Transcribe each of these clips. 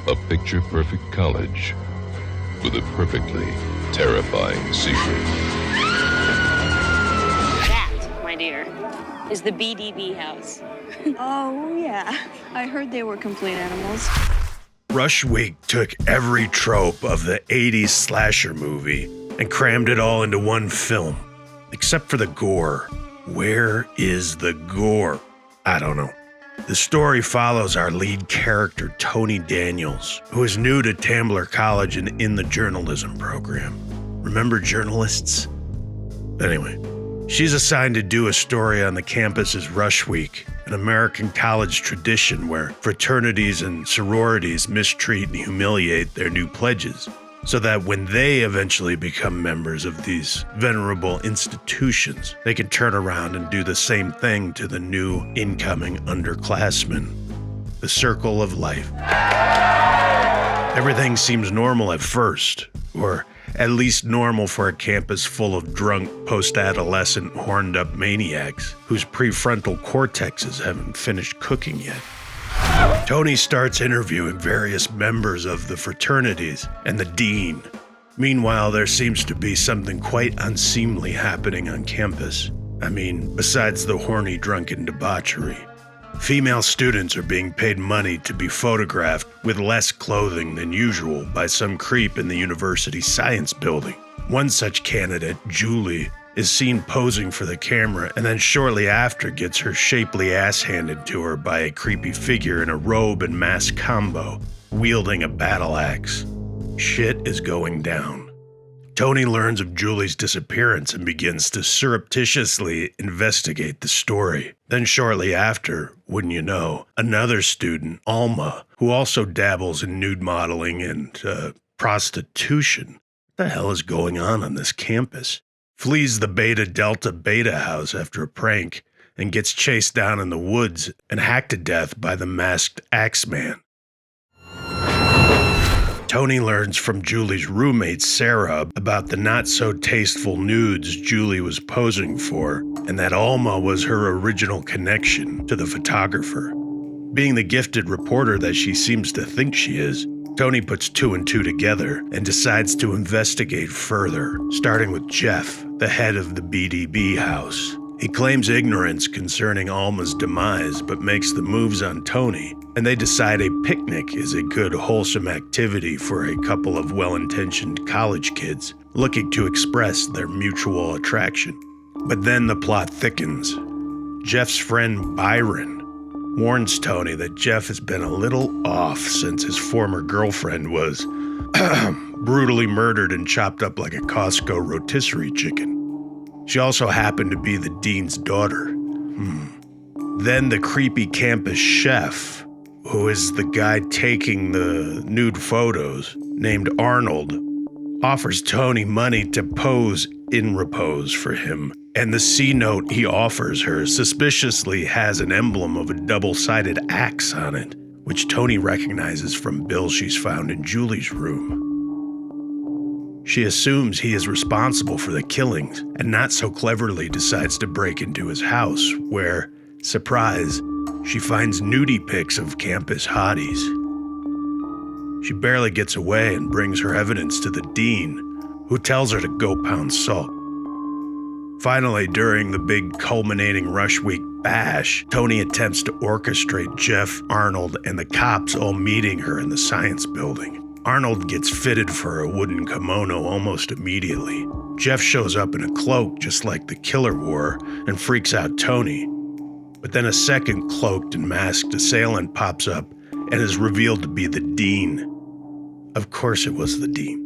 A picture-perfect college with a perfectly terrifying secret. That, my dear, is the BDB house. Oh, yeah. I heard they were complete animals. Rush Week took every trope of the 80s slasher movie and crammed it all into one film. Except for the gore. Where is the gore? I don't know. The story follows our lead character, Tony Daniels, who is new to Tambler College and in the journalism program. Remember journalists? Anyway, she's assigned to do a story on the campus's Rush Week, an American college tradition where fraternities and sororities mistreat and humiliate their new pledges, so that when they eventually become members of these venerable institutions, they can turn around and do the same thing to the new incoming underclassmen. The circle of life. Everything seems normal at first, or at least normal for a campus full of drunk, post-adolescent, horned-up maniacs whose prefrontal cortexes haven't finished cooking yet. Tony starts interviewing various members of the fraternities and the dean. Meanwhile, there seems to be something quite unseemly happening on campus. I mean, besides the horny, drunken debauchery. Female students are being paid money to be photographed with less clothing than usual by some creep in the university science building. One such candidate, Julie, is seen posing for the camera and then shortly after gets her shapely ass handed to her by a creepy figure in a robe and mask combo, wielding a battle axe. Shit is going down. Tony learns of Julie's disappearance and begins to surreptitiously investigate the story. Then shortly after, wouldn't you know, another student, Alma, who also dabbles in nude modeling and prostitution. What the hell is going on this campus? Flees the Beta Delta Beta house after a prank and gets chased down in the woods and hacked to death by the masked Axeman. Tony learns from Julie's roommate, Sarah, about the not-so-tasteful nudes Julie was posing for, and that Alma was her original connection to the photographer. Being the gifted reporter that she seems to think she is, Tony puts two and two together and decides to investigate further, starting with Jeff, the head of the BDB house. He claims ignorance concerning Alma's demise, but makes the moves on Tony, and they decide a picnic is a good, wholesome activity for a couple of well-intentioned college kids looking to express their mutual attraction. But then the plot thickens. Jeff's friend Byron warns Tony that Jeff has been a little off since his former girlfriend was brutally murdered and chopped up like a Costco rotisserie chicken. She also happened to be the dean's daughter. Then the creepy campus chef, who is the guy taking the nude photos, named Arnold, offers Tony money to pose in repose for him. And the C-note he offers her suspiciously has an emblem of a double-sided axe on it, which Tony recognizes from bills she's found in Julie's room. She assumes he is responsible for the killings and not so cleverly decides to break into his house where, surprise, she finds nudie pics of campus hotties. She barely gets away and brings her evidence to the dean, who tells her to go pound salt. Finally, during the big culminating Rush Week bash, Tony attempts to orchestrate Jeff, Arnold, and the cops all meeting her in the science building. Arnold gets fitted for a wooden kimono almost immediately. Jeff shows up in a cloak just like the killer wore and freaks out Tony. But then a second cloaked and masked assailant pops up and is revealed to be the dean. Of course it was the dean.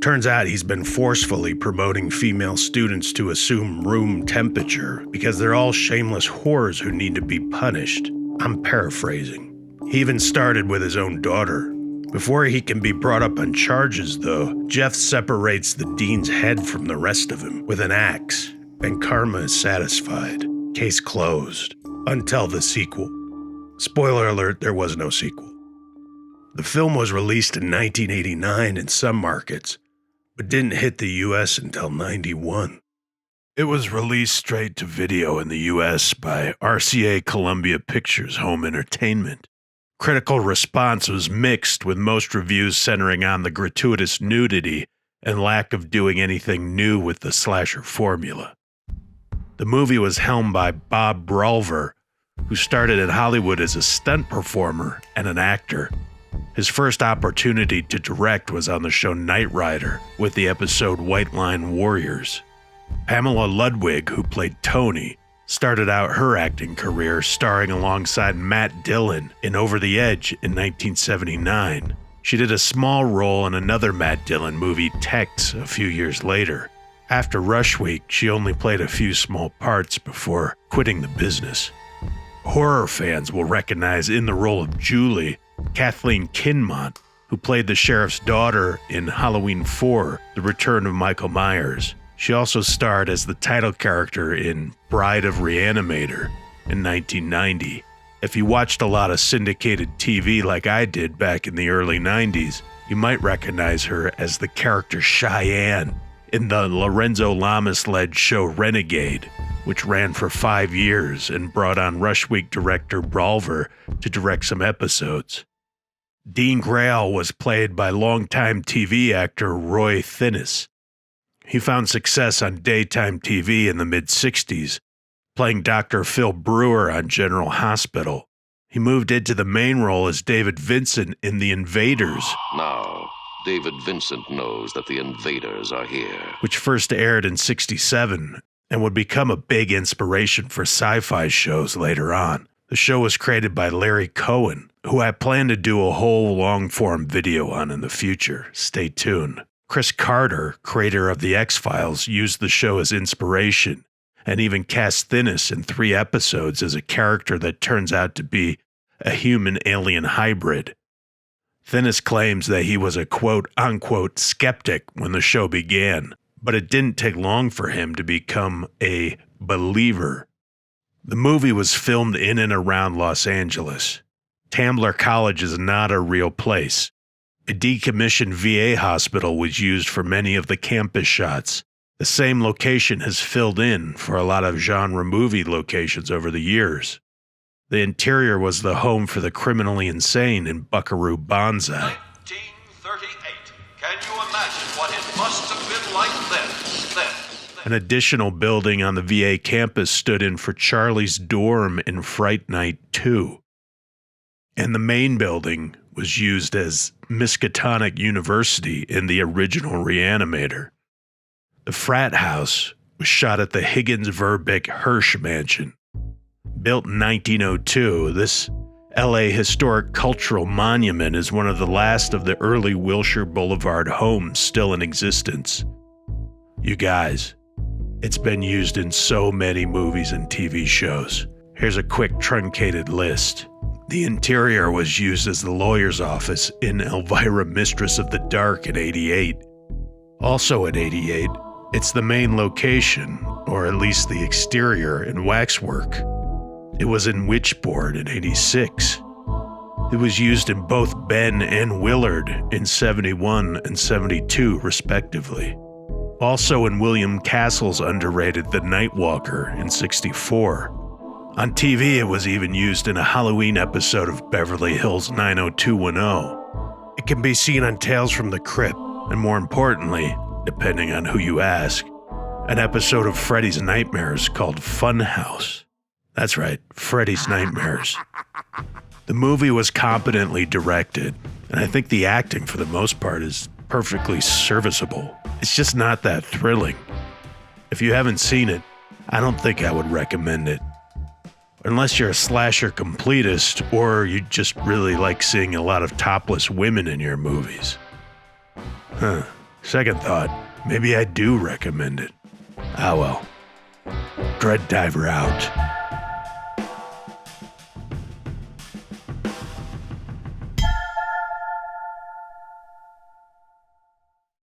Turns out he's been forcefully promoting female students to assume room temperature because they're all shameless whores who need to be punished. I'm paraphrasing. He even started with his own daughter. Before he can be brought up on charges, though, Jeff separates the dean's head from the rest of him with an axe, and karma is satisfied. Case closed. Until the sequel. Spoiler alert, there was no sequel. The film was released in 1989 in some markets, but didn't hit the US until '91. It was released straight to video in the US by RCA Columbia Pictures Home Entertainment. Critical response was mixed, with most reviews centering on the gratuitous nudity and lack of doing anything new with the slasher formula. The movie was helmed by Bob Brolver, who started in Hollywood as a stunt performer and an actor. His first opportunity to direct was on the show Knight Rider with the episode White Line Warriors. Pamela Ludwig, who played Tony, started out her acting career starring alongside Matt Dillon in Over the Edge in 1979. She did a small role in another Matt Dillon movie, Tex, a few years later. After Rush Week, she only played a few small parts before quitting the business. Horror fans will recognize in the role of Julie, Kathleen Kinmont, who played the sheriff's daughter in Halloween 4, The Return of Michael Myers. She also starred as the title character in Bride of Reanimator in 1990. If you watched a lot of syndicated TV like I did back in the early 90s, you might recognize her as the character Cheyenne in the Lorenzo Lamas-led show Renegade, which ran for 5 years and brought on Rush Week director Brolver to direct some episodes. Dean Grail was played by longtime TV actor Roy Thinnis. He found success on daytime TV in the mid-60s, playing Dr. Phil Brewer on General Hospital. He moved into the main role as David Vincent in The Invaders. Now, David Vincent knows that the invaders are here, which first aired in '67 and would become a big inspiration for sci-fi shows later on. The show was created by Larry Cohen, who I plan to do a whole long-form video on in the future. Stay tuned. Chris Carter, creator of The X-Files, used the show as inspiration and even cast Thinnis in 3 episodes as a character that turns out to be a human-alien hybrid. Thinnis claims that he was a quote-unquote skeptic when the show began, but it didn't take long for him to become a believer. The movie was filmed in and around Los Angeles. Tambler College is not a real place. A decommissioned VA hospital was used for many of the campus shots. The same location has filled in for a lot of genre movie locations over the years. The interior was the home for the criminally insane in Buckaroo Banzai. 1938. Can you imagine what it must have been like then? An additional building on the VA campus stood in for Charlie's dorm in Fright Night 2. And the main building was used as Miskatonic University in the original Reanimator. The frat house was shot at the Higgins-Verbeek-Hirsch Mansion. Built in 1902, this LA Historic Cultural Monument is one of the last of the early Wilshire Boulevard homes still in existence. You guys, it's been used in so many movies and TV shows. Here's a quick truncated list. The interior was used as the lawyer's office in Elvira, Mistress of the Dark in '88. Also in '88, it's the main location, or at least the exterior, in waxwork. It was in Witchboard in '86. It was used in both Ben and Willard in '71 and '72, respectively. Also in William Castle's underrated The Nightwalker in '64. On TV, it was even used in a Halloween episode of Beverly Hills 90210. It can be seen on Tales from the Crypt, and more importantly, depending on who you ask, an episode of Freddy's Nightmares called Funhouse. That's right, Freddy's Nightmares. The movie was competently directed, and I think the acting for the most part is perfectly serviceable. It's just not that thrilling. If you haven't seen it, I don't think I would recommend it. Unless you're a slasher completist or you just really like seeing a lot of topless women in your movies. Second thought, maybe I do recommend it. Ah well. Dread Diver out.